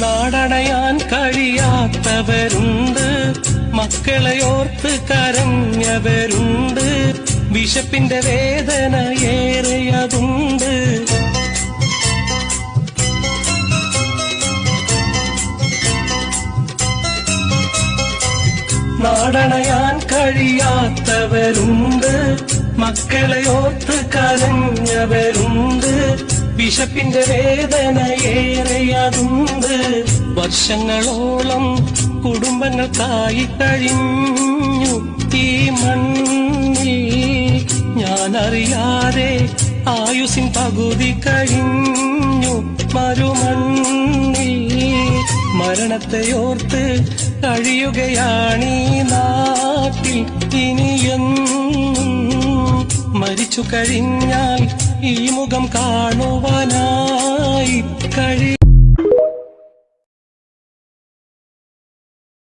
നാടണയാൻ കഴിയാത്തവരുണ്ട്, മക്കളെയോർത്ത് കരഞ്ഞവരുണ്ട്, വിശപ്പിന്റെ വേദന ഏറിയതുണ്ട്. നാടണയാൻ കഴിയാത്തവരുണ്ട്, മക്കളെയോർത്ത് കരഞ്ഞവരുണ്ട്, വിശപ്പിന്റെ വേദന ഏറിയതുണ്ട്. വർഷങ്ങളോളം കുടുംബങ്ങൾക്കായി കഴിഞ്ഞു ഈ മണ്ണിൽ, ഞാനറിയാതെ ആയുസിൻ പകുതി കഴിഞ്ഞു മരുമണ്ണിൽ. മരണത്തെയോർത്ത് കഴിയുകയാണീ നാട്ടിൽ ഇനിയെന്നും. മരിച്ചു കഴിഞ്ഞാൽ ഈ മുഖം കാണുവാനായി